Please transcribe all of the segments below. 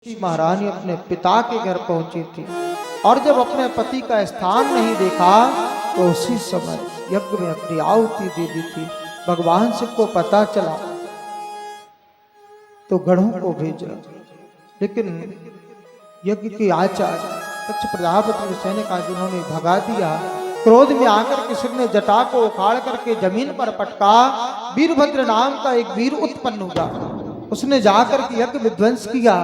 कि महारानी अपने पिता के घर पहुंची थी और जब अपने पति का स्थान नहीं देखा तो उसी समय यज्ञ में अपनी आहुति दे दी थी। भगवान शिव को पता चला तो गढ़ों को भेजा, लेकिन यज्ञ के आचार्य दक्ष प्रजापति सैनिक आज उन्होंने भगा दिया। क्रोध में आकर किसी ने जटा को उखाड़ करके जमीन पर पटका। वीरभद्र नाम का एक वीर उत्पन्न हुआ, उसने जाकर के यज्ञ विध्वंस किया,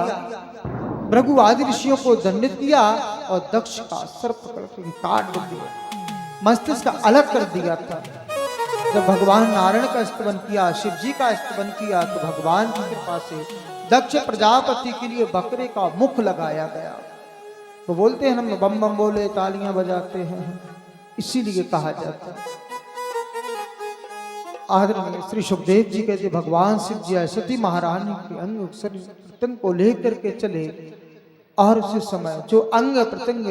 भृगु आदि ऋषियों को दंडित किया और दक्ष का सर पकड़ के काट दिया, मस्तिष्क अलग कर दिया था। जब भगवान नारायण का स्तवन किया, शिव जी का स्तवन किया, तो भगवान की कृपा से दक्ष प्रजापति के लिए बकरे का मुख लगाया गया। तो बोलते हैं हम बम बम बोले तालियां बजाते हैं, इसीलिए कहा जाता है। आदरणीय श्री सुखदेव जी कहते भगवान शिव जी सती महारानी के अंग प्रत्यंग को लेकर के चले और उसी समय जो अंग प्रत्यंग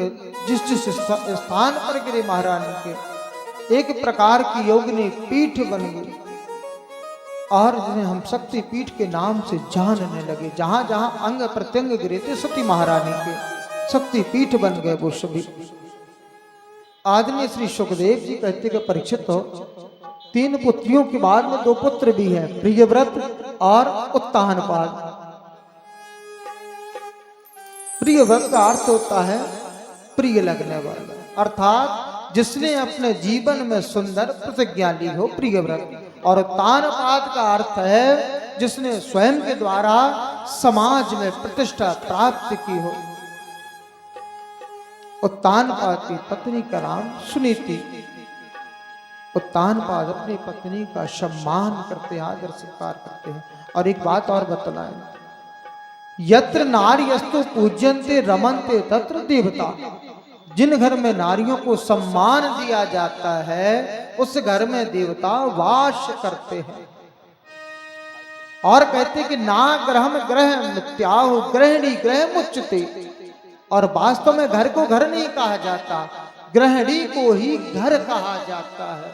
जिस स्थान पर गिरे महारानी के एक प्रकार की योगिनी पीठ बन गई और जिन्हें हम शक्ति पीठ के नाम से जानने लगे। जहां जहां अंग प्रत्यंग गिरे थे सती महारानी के शक्ति पीठ बन गए वो सभी। आदरणीय श्री सुखदेव जी कहते कि परीक्षित हो, 3 पुत्रियों के बाद में 2 पुत्र भी हैं, प्रियव्रत और उत्तानपाद। प्रियव्रत का अर्थ होता है प्रिय लगने वाला, अर्थात जिसने अपने जीवन में सुंदर प्रतिज्ञा ली हो, प्रियव्रत। और उत्तानपाद का अर्थ है जिसने स्वयं के द्वारा समाज में प्रतिष्ठा प्राप्त की हो। उत्तानपाद की पत्नी का नाम सुनीति। उत्तानपाद अपनी पत्नी का सम्मान करते हैं, आदर सत्कार करते हैं। और एक बात और बतलाएं, यत्र नार्यस्तु पूज्यन्ते रमन्ते तत्र देवता। जिन घर में नारियों को सम्मान दिया जाता है उस घर में देवता वास करते हैं। और कहते कि ना ग्रहम ग्रह मिथ्याहु गृहिणी ग्रह मुच्यते। और वास्तव में घर को घर नहीं कहा जाता, गृहिणी को ही घर कहा जाता है।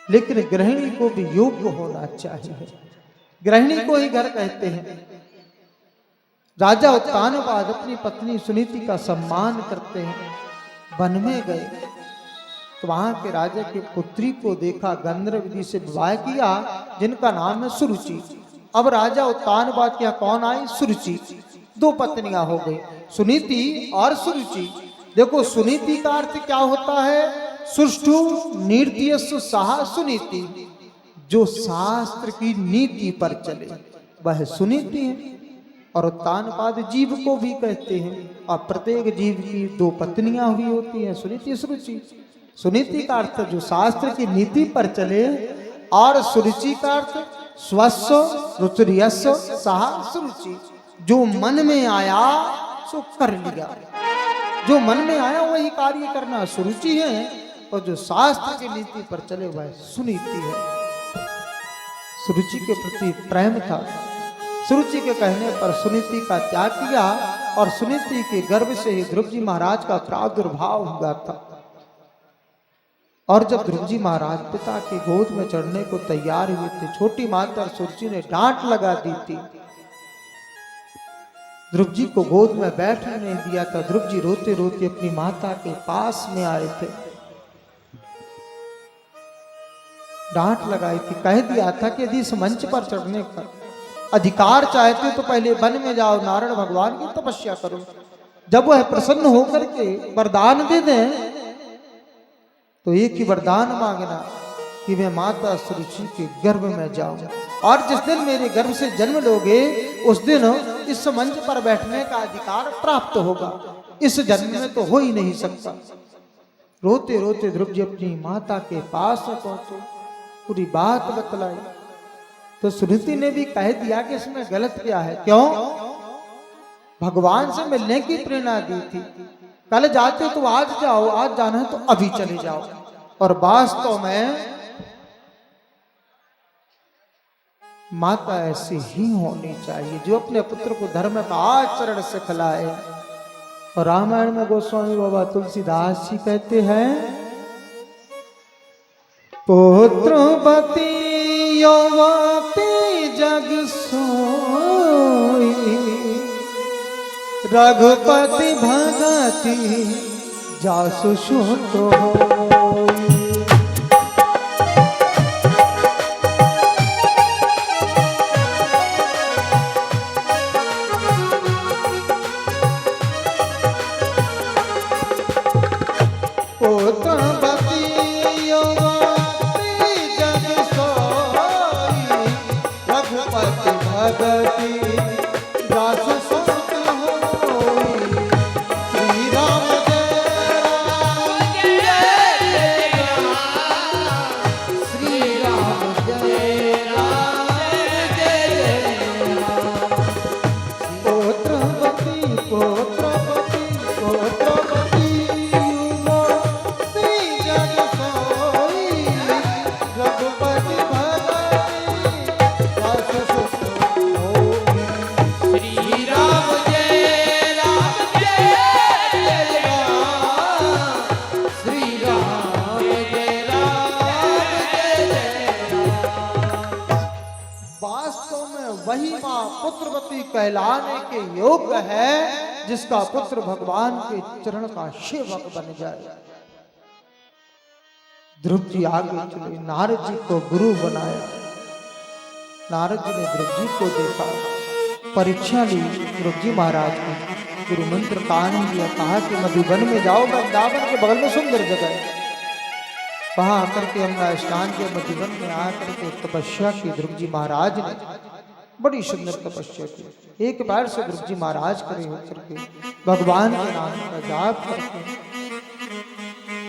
लेकिन गृहिणी को भी योग्य होना चाहिए, गृहिणी को ही घर कहते हैं। राजा उत्तानपाद अपनी पत्नी सुनीति का सम्मान करते हैं। वन में गए तो वहां के राजा की पुत्री को देखा, गंधर्व विधि से विवाह किया, जिनका नाम है सुरुचि। अब राजा उत्तानपाद के यहाँ कौन आई? सुरुचि। 2 पत्नियां हो गई, सुनीति और सुरुचि। देखो सुनीति का अर्थ क्या होता है? सुष्ठु निर्दयस्व सहा सुनीति, जो शास्त्र की नीति पर चले वह सुनीति है। और उत्तानपाद जीव को भी कहते हैं और प्रत्येक जीव की 2 पत्नियां हुई होती हैं, सुनीति सुरुचि। सुनीति का अर्थ जो शास्त्र की नीति पर चले और सुरुचि का अर्थ स्वस्व रुचिर्यस्व सहा सुरुचि, जो मन में आया सो कर लिया, जो मन में आया वही कार्य करना सुरुचि है। और जो शास्त्र की नीति पर चले वह सुनीति है। सुरुचि के प्रति प्रेम था, सुरुचि के कहने पर सुनीति का त्याग किया और सुनीति के गर्भ से ही ध्रुव जी महाराज का प्रादुर्भाव हुआ था। और जब ध्रुव जी महाराज पिता के गोद में चढ़ने को तैयार हुए थे, छोटी माता सुरुचि ने डांट लगा दी थी, ध्रुव जी को गोद में बैठने नहीं दिया था। ध्रुव जी रोते रोते अपनी माता के पास में आए थे, डांट लगाई थी, कह दिया था कि यदि इस मंच पर चढ़ने का अधिकार चाहते तो पहले वन में जाओ, नारायण भगवान की तपस्या करो। जब वह प्रसन्न होकर के वरदान दे दें तो एक ही वरदान मांगना कि मैं माता सुरुचि के गर्भ में जाऊं, और जिस दिन मेरे गर्भ से जन्म लोगे उस दिन इस मंच पर बैठने का अधिकार प्राप्त होगा। इस जन्म में तो हो ही नहीं सकता। रोते रोते ध्रुव जी अपनी माता के पास पहुंचे, पूरी बात बतलाई तो सुनीति ने भी कह दिया कि इसमें गलत क्या है। क्यों? भगवान से मिलने की प्रेरणा दी थी, कल जाते तो आज जाओ, आज जाना है तो अभी चले जाओ। और वास्तव में माता ऐसी ही होनी चाहिए जो अपने पुत्र को धर्म का आचरण सिखलाए। और रामायण में गोस्वामी बाबा तुलसीदास जी कहते हैं, पुत्रवती यौवती जग सोई रघुपति भगति जासु सुत होई। वही मां पुत्रवती कहलाने के योग्य है जिसका पुत्र भगवान के चरण का सेवक बन जाए। ध्रुव जी आगे चले, नारद जी को गुरु बनाया। नारद जी ने ध्रुव जी को देखा, परीक्षा ली ध्रुव जी महाराज की, गुरु मंत्र कान दिया, कहा कि मधुबन में जाओ, वृंदावन के बगल में सुंदर जगह है, वहां आकर के हमने स्नान के मधुबन में आकर के तपस्या की। ध्रुव जी महाराज ने बड़ी सुंदर तपस्या की। एक बार से ध्रुव जी महाराज करे होकर के भगवान के नाम का जाप करके,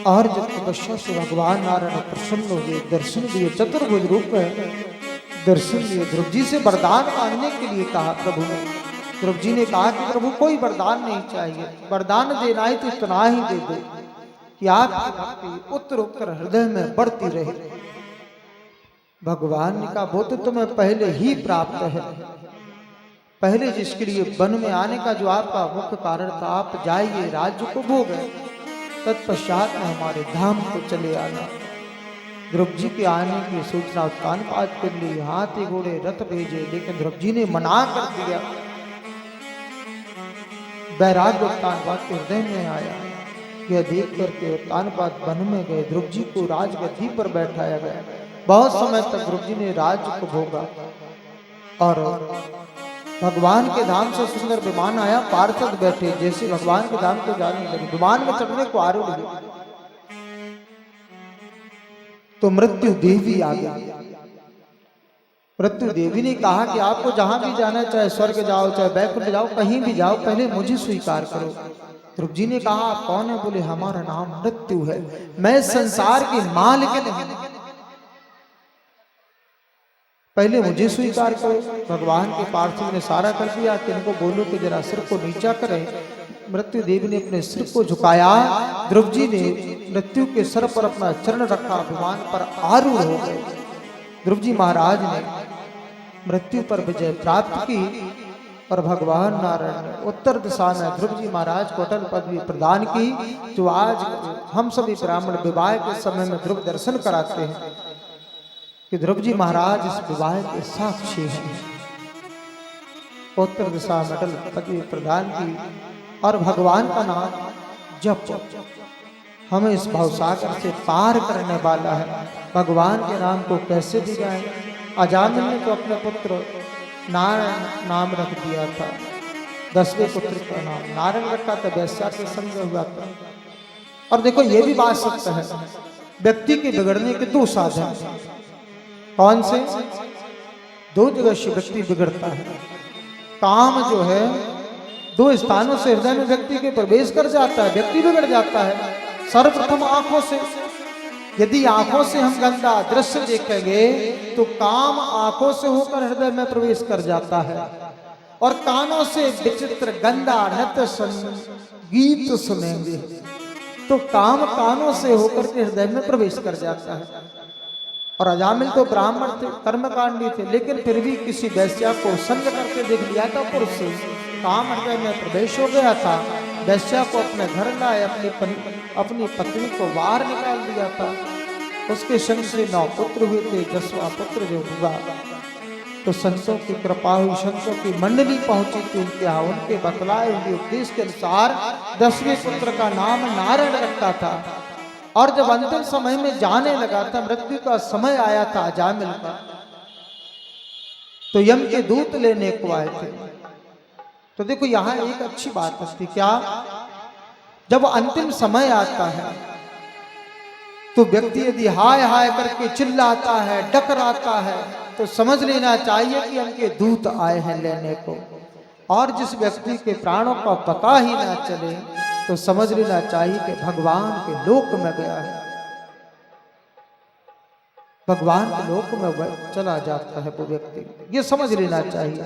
और जब तपस्या से भगवान नारायण प्रसन्न हो गए, दर्शन दिए, चतुर्भुज रूप में दर्शन दिए। ध्रुव जी से वरदान मांगने के लिए कहा प्रभु ने। ध्रुव जी ने कहा कि प्रभु कोई वरदान नहीं चाहिए, वरदान देना ही तो इतना ही दे दो कि आपकी भक्ति उत्तर उत्तर हृदय में बढ़ती रहे। भगवान ने कहा वो तो तुम्हें पहले ही प्राप्त है, पहले जिसके लिए वन में आने का जो आपका मुख्य कारण था, आप जाइए राज्य को भोग, तत्पश्चात में हमारे धाम को चले आना। ध्रुव जी के आने की सूचना उत्तानपाद कर ली, हाथी घोड़े रथ भेजे, लेकिन ध्रुव जी ने मना कर दिया। वैराग्य उत्तानपाद के हृदय में आया, यह देख करके उत्तानपाद वन में गए। ध्रुव जी को राजगद्दी पर बैठाया गया। बहुत समय तक ध्रुव जी ने राज्य को भोगा, और भगवान के धाम से सुंदर विमान आया, पार्षद बैठे, जैसे भगवान के धाम को जाने लगे, विमान में चढ़ने को आरूढ़ हुए तो मृत्यु देवी आ गई। मृत्यु देवी ने कहा कि आपको जहां भी जाना, चाहे स्वर्ग जाओ, चाहे वैकुंठ जाओ, कहीं भी जाओ, पहले मुझे स्वीकार करो। ध्रुव जी ने कहा आप कौन है? बोले हमारा नाम मृत्यु है, मैं संसार की मालिक नहीं, पहले मुझे स्वीकार करो। भगवान के पार्षद ने सारा कर दिया कि इनको बोलो कि जरा सिर को नीचा करें। मृत्यु देवी ने अपने सिर को झुकाया, ध्रुव जी ने मृत्यु के सर पर अपना चरण रखा, विमान पर आरूढ़ हो गए। ध्रुव जी महाराज ने मृत्यु पर विजय प्राप्त की, और भगवान नारायण ने उत्तर दिशा में ध्रुव जी महाराज को अटल पदवी प्रदान की, जो आज हम सभी ब्राह्मण विवाह के समय में ध्रुव दर्शन कराते हैं कि ध्रुव जी महाराज इस विवाह के साक्षी हैं। उत्तर दिशा में अटल पदवी प्रदान की, और भगवान का नाम जप हमें इस भवसागर से पार करने वाला है। भगवान के नाम को कैसे दी जाए? अजामिल ने तो अपने पुत्र नारायण नाम रख दिया था, 10वें पुत्र का नाम नारायण रखा था, वैश्या के संग हुआ था। और देखो ये भी बात सत्य है, व्यक्ति के बिगड़ने के दो साधन, कौन से? दो जगह से व्यक्ति बिगड़ता है। काम जो है दो स्थानों से हृदय में व्यक्ति के प्रवेश कर जाता है, व्यक्ति बिगड़ जाता है। सर्वप्रथम आंखों से, यदि आंखों से हम गंदा दृश्य देखेंगे तो काम आंखों से होकर हृदय में प्रवेश कर जाता है, और कानों से विचित्र गंदा नृत्य संगीत सुनेंगे तो काम कानों से होकर के हृदय में प्रवेश कर जाता है। और अजामिल तो ब्राह्मण थे, कर्मकांडी थे, लेकिन फिर भी किसी वैश्या को संग करते देख लिया था, पुरुष से काम हृदय में प्रवेश हो गया था। वैश्या को अपने घर लाए, अपनी पत्नी को बाहर निकाल दिया था। उसके संग से 9 पुत्र हुए थे, 10वां पुत्र जो हुआ तो संतों की कृपा हुई, संतों की मंडली पहुंची थी उनके यहाँ, उनके बतलाए हुए उपदेश के अनुसार 10वें पुत्र का नाम नारायण रखा था। और जब अंतिम समय में जाने लगा था, मृत्यु का समय आया था अजामिल का, तो यम के दूत लेने को आए थे। तो देखो यहां एक अच्छी बात होती, क्या जब अंतिम समय आता है तो व्यक्ति यदि हाय हाय करके चिल्लाता है, डकराता है, तो समझ लेना चाहिए कि उनके दूत आए हैं लेने को। और जिस व्यक्ति के प्राणों का पता ही ना चले तो समझ लेना चाहिए कि भगवान के लोक में गया है, भगवान के लोक में चला जाता है वो व्यक्ति, ये समझ लेना चाहिए।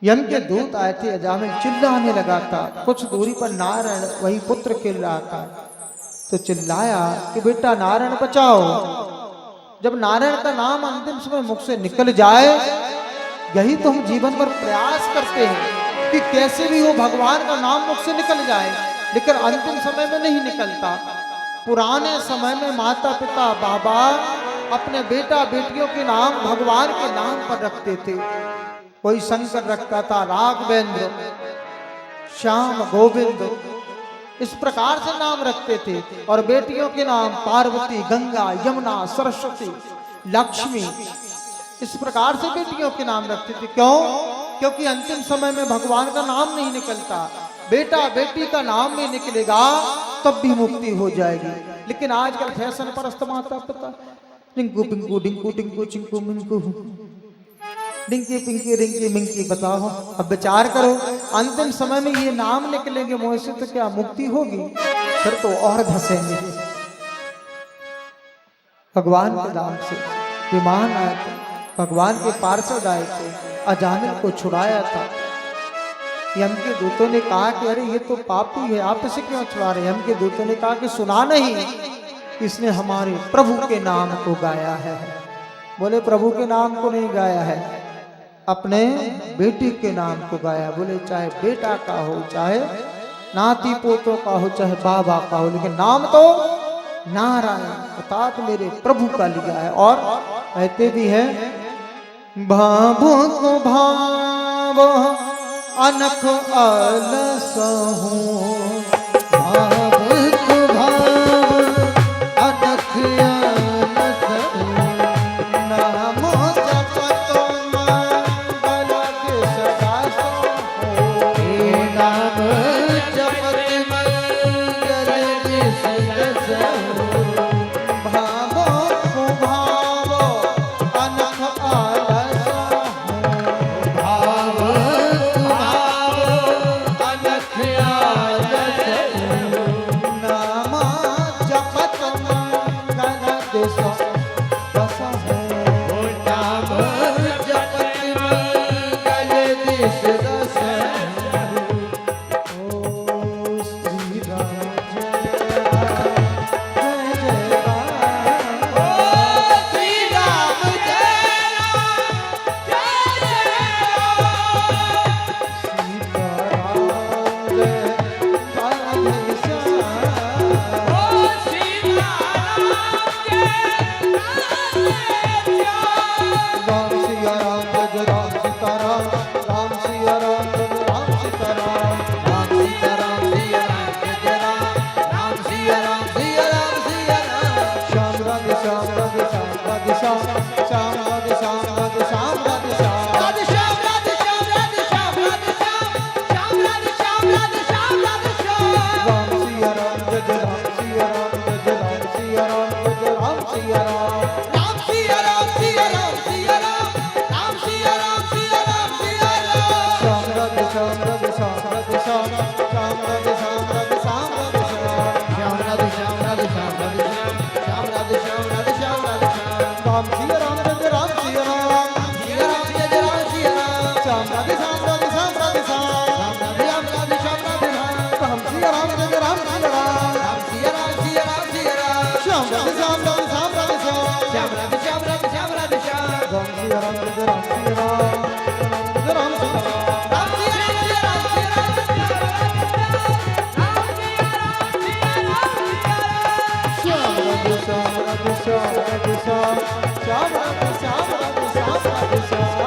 यम के दूत आए थे, अजामिल चिल्लाने लगा था। कुछ दूरी पर नारायण वही पुत्र खेल रहा था, तो चिल्लाया कि बेटा नारायण बचाओ। जब नारायण का नाम अंतिम समय मुख से निकल जाए, यही तो हम जीवन भर प्रयास करते हैं कि कैसे भी हो भगवान का नाम मुख से निकल जाए, लेकिन अंतिम समय में नहीं निकलता। पुराने समय में माता पिता बाबा अपने बेटा बेटियों के नाम भगवान के नाम पर रखते थे। कोई शंकर रखता था, राघवेंद्र, श्याम, गोविंद, इस प्रकार से नाम रखते थे। और बेटियों के नाम पार्वती, गंगा, यमुना, सरस्वती, लक्ष्मी, इस प्रकार से बेटियों के नाम रखते थे। क्यों? क्योंकि अंतिम समय में भगवान का नाम नहीं निकलता, बेटा बेटी का नाम नहीं निकलेगा तब भी मुक्ति हो जाएगी। लेकिन आजकल फैशन परस्त माता पिता टिंकू पिंकू डिंकू टिंकू चिंकू मिंकू डिंकी पिंकी रिंकी मिंकी, बताओ अब विचार करो, अंतिम समय में ये नाम निकलेंगे मुंह से तो क्या मुक्ति होगी? फिर तो और धसेंगे। भगवान के नाम से विमान आए थे, भगवान के पार्षद आए थे, अजामिल को छुड़ाया था। यम के दूतों ने कहा कि अरे ये तो पापी है, आप इसे क्यों छुड़ा रहे? यम के दूतों ने कहा कि सुना नहीं, इसने हमारे प्रभु के नाम को गाया है। बोले प्रभु के नाम को नहीं गाया है, अपने बेटी के नाम को गाया। बोले चाहे बेटा का हो, चाहे नाती पोतों का हो, चाहे बाबा का हो, लेकिन नाम तो नारायण अर्थात मेरे प्रभु का लिया है। और कहते भी है भावुक भाव अनख अलसहु, भावुक भाव अनख अलसहु, नाम जपत मंगल के सदा सोहु, नाम जपत मंगल के सदा सोहु, भावुक भाव अनख अलसहु, भावुक भाव अनख अलसहु, नाम जपत मंगल के सदा सोहु, नाम जपत मंगल के सदा सोहु। ओ श्री राम जय जय जय राम, ओ श्री राम जय राम जय जय राम, सीता राम जय राधे श्याम, ओ सीता राम जय राधे श्याम, राम सिया राम जय राम सीता राम, राम सिया राम जय राम सीता राम, राम सीता राम सिया राम जय राम, राम सिया राम सिया राम सिया राम, श्याम राधे श्याम राधे श्याम राधे श्याम, श्याम राधे श्याम राधे श्याम राधे श्याम, राधे श्याम राधे श्याम राधे श्याम राधे श्याम, श्याम राधे श्याम राधे श्याम राधे श्याम, राम सिया राम जय राम सिया राम जय राम सिया राम जय राम सिया राम, राम सिया राम सिया राम सिया राम, राम सिया राम सिया राम सिया राम, श्याम राधे श्याम राधे श्याम राधे श्याम, श्याम राधे श्याम राधे श्याम राधे श्याम, श्याम राधे श्याम राधे श्याम राधे श्याम, श्याम राधे श्याम राधे श्याम राधे श्याम, राम सिया राम जय राम सिया राम, सिया राम जय राम सिया राम, श्याम राधे श्याम राधे श्याम राधे श्याम, राम राधे श्याम राधे श्याम राधे श्याम, राम सिया राम जय राम सिया राम, राम सिया राम सिया राम सिया राम, श्याम राधे श्याम राधे श्याम राधे श्याम, श्याम राधे श्याम राधे श्याम राधे श्याम, राम सिया राम जय राम सिया राम जय राम सिया राम, राम सिया राम जय राम सिया राम, श्याम राधे श्याम राधे श्याम राधे श्याम, श्याम राधे श्याम राधे श्याम राधे श्याम,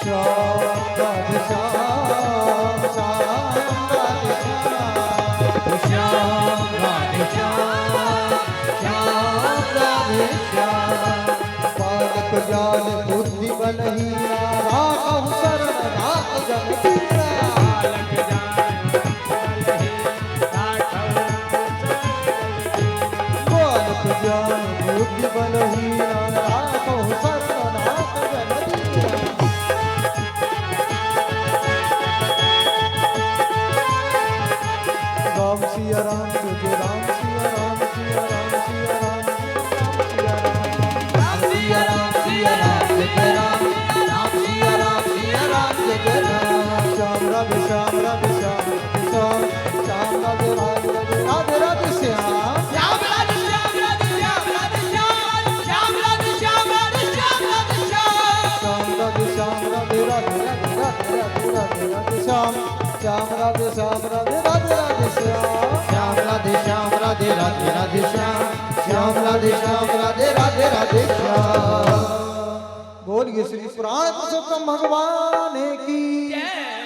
श्याम राधे श्याम श्याम राधे श्याम राधे श्याम श्याम राधे श्याम बालक ज्ञान बुद्धि बलहीना राघव शरण नाथ जग पीरा बालक ज्ञान बुद्धि बलहीना राघव शरण नाथ जग पीरा राम सिया राम जय राम सिया राम सिया राम सिया राम सिया राम सिया राम सिया राम जय राम राम सिया राम सिया राम जय राम श्याम राधे श्याम राधे श्याम श्याम श्याम राधे राधे राधे राधे श्याम श्याम राधे श्याम राधे श्याम राधे श्याम श्याम राधे श्याम राधे श्याम राधे श्याम श्याम राधे श्याम राधे राधे राधे राधे राधे राधे श्याम श्याम राधे श्याम राधे राधे राधे श्याम श्याम राधे श्याम राधे राधे राधे श्याम श्याम राधे श्याम राधे राधे राधे श्याम बोलिए श्री पुराण पुरुषोत्तम भगवान की जय।